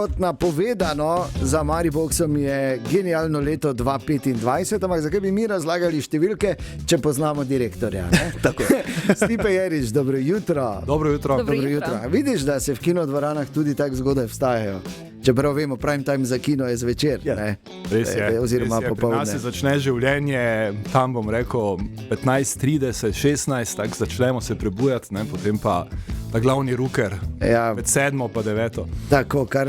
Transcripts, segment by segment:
Kot napovedano, za Mariboxom je genialno leto 2025, ampak zakaj bi mi razlagali številke, če poznamo direktorja? Stipe Jerič, dobro jutro. Dobro jutro. Dobro jutro. Vidiš, da se v kinodvoranah tudi tako zgodaj vstajajo? Čeprav vemo, prime time za kino je zvečer. Ja, res je. Oziroma popoldne. Pri nas se začne življenje, tam bom rekel 15:30, 16, tako začnemo se prebujati, ne? Potem pa ta glavni ruker, med 7 pa 9. Tako, kar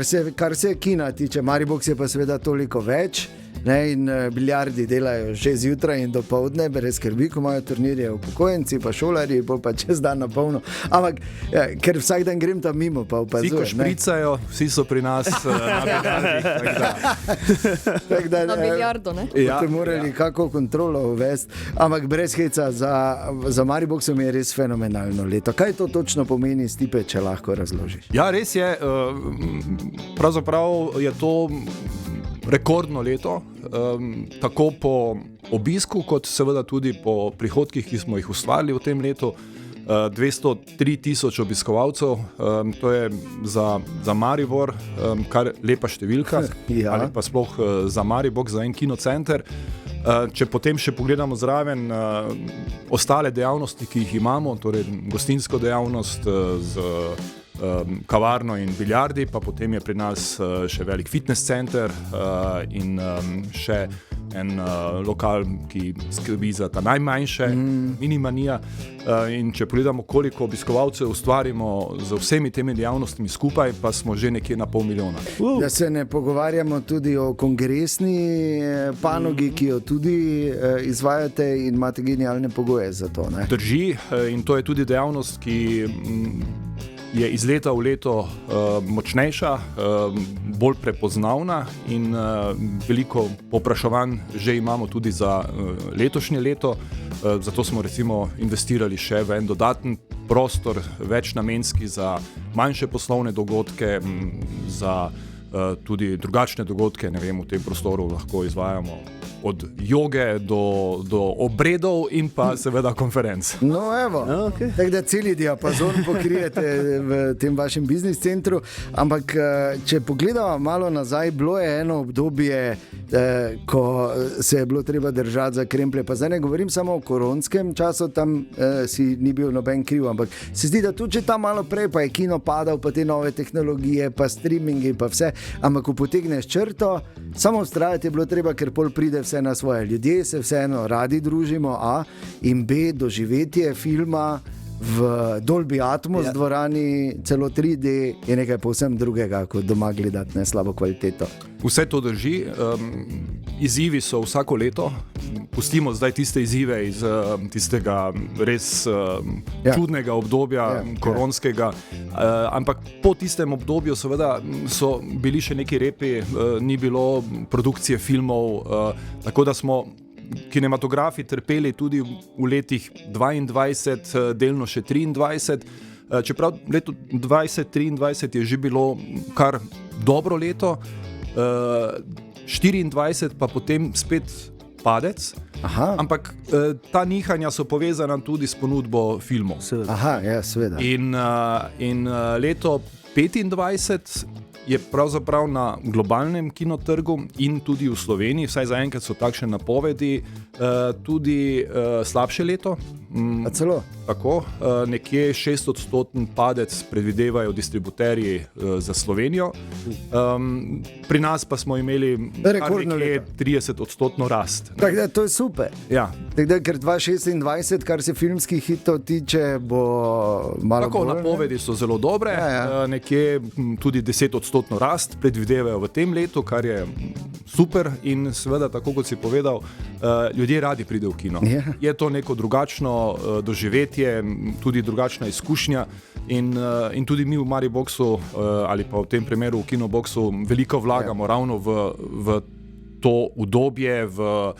se kina tiče, Maribox je pa seveda toliko več. Ne, in biljardi delajo že zjutraj in dopoldne, brez skrbi, ko imajo turnirje, upokojenci, pa šolarji, pa čez dan na polno. Ampak, ker vsak dan grem tam mimo, pa opazujem. Vsi, ko špricajo, vsi so pri nas na biljardih. Na biljardu, ne? Boste morali kako kontrolo uvesti. Ampak brez heca, za Mariboxom je res fenomenalno leto. Kaj to točno pomeni, Stipe, če lahko razložiš? Ja, res je. Pravzaprav je to rekordno leto, tako po obisku, kot seveda tudi po prihodkih, ki smo jih ustvarili v tem letu. 203,000 obiskovalcev, to je za Maribor kar lepa številka, ali pa sploh za Maribox, za en kinocenter. Če potem še pogledamo zraven ostale dejavnosti, ki jih imamo, torej gostinsko dejavnost z kavarno in biljardi, pa potem je pri nas še velik fitness center in še en lokal, ki skrbi za ta najmanjše, Minimanija. In če pogledamo, koliko obiskovalcev ustvarimo z vsemi temi dejavnostmi skupaj, pa smo že nekje na 500,000. Da se ne pogovarjamo tudi o kongresni panogi, ki jo tudi izvajate in imate genialne pogoje za to. Ne? Drži, in to je tudi dejavnost, ki je iz leta v leto močnejša, bolj prepoznavna in veliko povpraševanj že imamo tudi za letošnje leto. Zato smo recimo investirali še v en dodaten prostor, večnamenski za manjše poslovne dogodke, za tudi drugačne dogodke. Ne vem, v tem prostoru lahko izvajamo od joge do obredov in pa seveda konferenc. No, evo, tako da celi diapazon pokrijete v tem vašem biznis centru, ampak če pogledamo malo nazaj, bilo je eno obdobje, ko se je bilo treba držati za kremplje, pa zdaj ne govorim samo o koronskem času, tam si ni bil noben kriv, ampak se zdi, da tudi tam malo prej, pa je kino padal, pa te nove tehnologije, pa streamingi, pa vse, ampak ko potegneš črto, samo vztrajati je bilo treba, ker pol pride vse na svoje. Ljudje se vseeno radi družimo, A, in B, doživetje filma v Dolby Atmos dvorani, celo 3D, je nekaj povsem drugega, kot doma gledati ne slabo kvaliteto. Vse to drži. Izzivi so vsako leto. Pustimo zdaj tiste izzive iz tistega res čudnega obdobja, koronskega. Ampak po tistem obdobju seveda so bili še neki repi, ni bilo produkcije filmov, tako da smo kinematografi trpeli tudi v letih 22, delno še 23. Čeprav leto 2023 je že bilo kar dobro leto, 24 pa potem spet padec. Aha. Ampak ta nihanja so povezana tudi s ponudbo filmov. Aha, ja, seveda. In leto 25 je pravzaprav na globalnem kinotrgu in tudi v Sloveniji, vsaj zaenkrat so takšne napovedi, tudi slabše leto. A celo? Tako, nekje 6% padec predvidevajo distributerji za Slovenijo. Pri nas pa smo imeli nekje 30% rast. Tako da to je super. Ja. Tako da, ker 2026, kar se filmskih hitov tiče, bo malo tako, bolj. Napovedi so zelo dobre, nekje tudi 10% rast predvidevajo v tem letu, kar je super in seveda, tako kot si povedal, ljudje radi pridejo v kino. Je to neko drugačno doživetje, tudi drugačna izkušnja in tudi mi v Mariboxu ali pa v tem primeru v Kinoboxu veliko vlagamo ravno v to udobje, v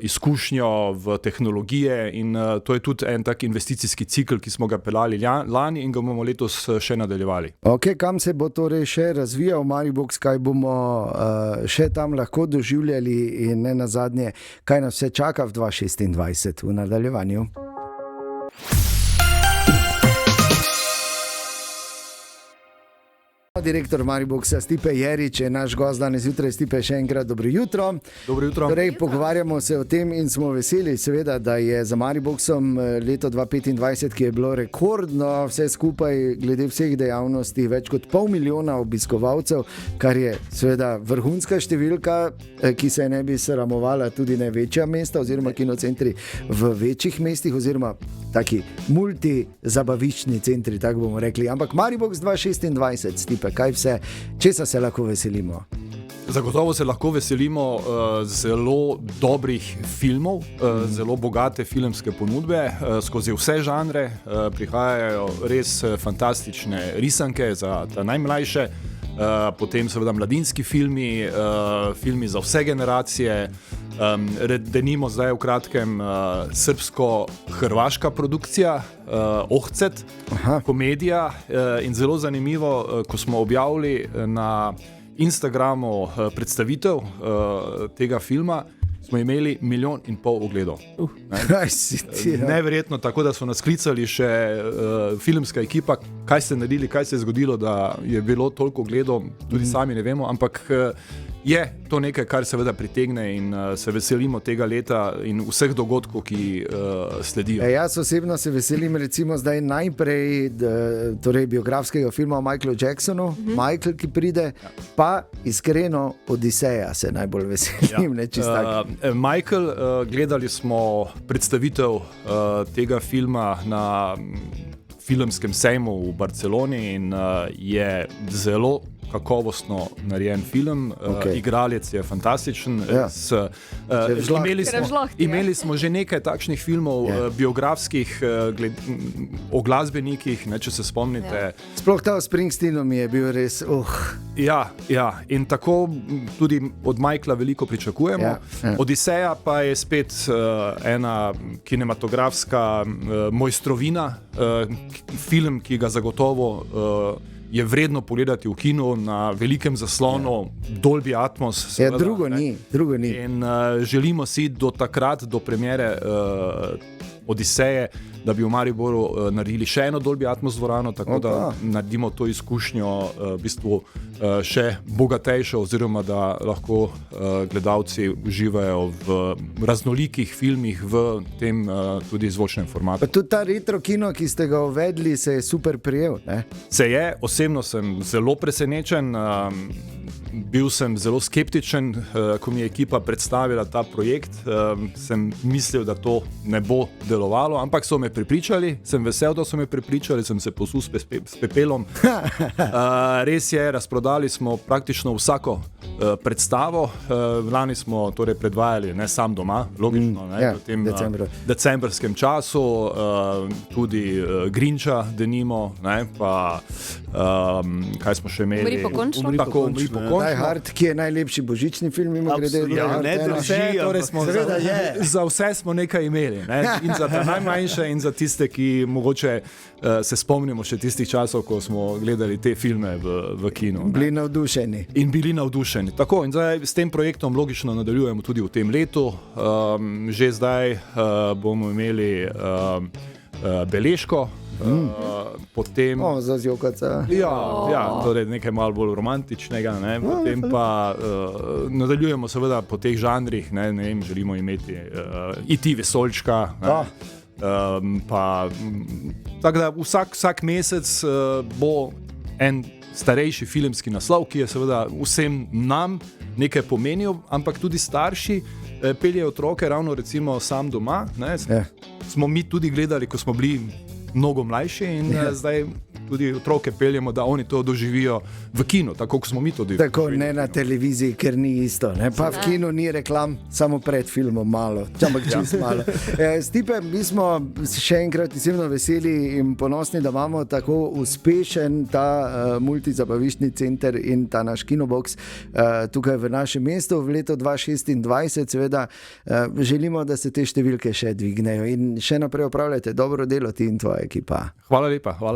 izkušnjo, v tehnologije in to je tudi en tak investicijski cikl, ki smo ga peljali lani in ga bomo letos še nadaljevali. Ok, kam se bo torej še razvijal Maribox, kaj bomo še tam lahko doživljali in ne nazadnje, kaj nas vse čaka v 2026 v nadaljevanju? Direktor Mariboxa Stipe Jerič je naš gost danes zjutraj. Stipe, še enkrat dobro jutro. Dobro jutro. Torej, pogovarjamo se o tem in smo veseli, seveda, da je za Mariboxom leto 2025, ki je bilo rekordno, vse skupaj glede vseh dejavnosti, več kot 500 000 obiskovalcev, kar je seveda vrhunska številka, ki se ne bi sramovala tudi največja mesta oziroma kinocentri v večjih mestih oziroma taki multizabaviščni centri, tako bomo rekli. Ampak Maribox 2026, Stipe, kaj vse, česa se lahko veselimo? Zagotovo se lahko veselimo zelo dobrih filmov, zelo bogate filmske ponudbe, skozi vse žanre prihajajo res fantastične risanke za ta najmlajše, potem seveda mladinski filmi, filmi za vse generacije, denimo zdaj v kratkem srbsko-hrvaška produkcija, Ohcet, komedija in zelo zanimivo, ko smo objavili na Instagramu predstavitev tega filma, smo imeli 1,5 milijona ogledov. Neverjetno, tako da so nas klicali še filmska ekipa, kaj ste naredili, kaj se je zgodilo, da je bilo toliko ogledov, tudi sami ne vemo, ampak je to nekaj, kar seveda pritegne in se veselimo tega leta in vseh dogodkov, ki sledijo. Jaz osebno se veselim recimo zdaj najprej torej biografskega filma o Michaelu Jacksonu, Michael, ki pride, pa iskreno Odiseja se najbolj veselim. Michael, gledali smo predstavitev tega filma na filmskem sejmu v Barceloni in je zelo kakovostno narejen film, igralec je fantastičen. Imeli smo že nekaj takšnih filmov, biografskih, o glasbenikih, če se spomnite. Sploh ta o Springsteenu mi je bil res, Ja, in tako tudi od Michaela veliko pričakujemo. Odiseja pa je spet ena kinematografska mojstrovina, film, ki ga zagotovo je vredno pogledati v kinu na velikem zaslonu, Dolby Atmos. Drugo ni. In želimo si do takrat, do premiere Odiseje, da bi v Mariboru naredili še eno Dolby Atmos dvorano, tako da naredimo to izkušnjo v bistvu še bogatejšo, oziroma da lahko gledalci uživajo v raznolikih filmih v tem tudi zvočnem formatu. Pa tudi ta retro kino, ki ste ga uvedli, se je super prijel, ne? Se je, osebno sem zelo presenečen, bil sem zelo skeptičen, ko mi je ekipa predstavila ta projekt, sem mislil, da to ne bo delovalo, ampak so me prepričali, sem vesel, da so me prepričali, sem se posul s pepelom. Res je, razprodali smo praktično vsako predstavo, lani smo torej predvajali ne sam doma, logično, v tem decembrskem času, tudi Grinča denimo, pa kaj smo še imeli? Umri pokončno. Tako, Umri pokončno. Die Hard, ki je najlepši božični film, ima grede. Za vse smo nekaj imeli, in za ta najmanjše in za tiste, ki mogoče se spomnimo še tistih časov, ko smo gledali te filme v kinu. Bili navdušeni. Tako, in zdaj s tem projektom logično nadaljujemo tudi v tem letu. Že zdaj bomo imeli beležko, potem za zjokaca. Torej nekaj malo bolj romantičnega, potem pa nadaljujemo seveda po teh žanrih, želimo imeti IT vesoljčka, tako da vsak mesec bo en starejši filmski naslov, ki je seveda vsem nam nekaj pomenil, ampak tudi starši peljejo otroke, ravno recimo Sam doma, smo mi tudi gledali, ko smo bili mnogo mlajši in zdaj tudi otroke peljemo, da oni to doživijo v kinu, tako kot smo mi to doživeli. Tako, ne na televiziji, ker ni isto. Pa v kinu ni reklam, samo pred filmom malo, ampak čisto malo. Stipe, mi smo še enkrat izjemno veseli in ponosni, da imamo tako uspešen ta multizabaviščni center in ta naš kinobox tukaj v našem mestu v letu 2026. Seveda želimo, da se te številke še dvignejo in še naprej opravljate dobro delo ti in tvoja ekipa. Hvala lepa.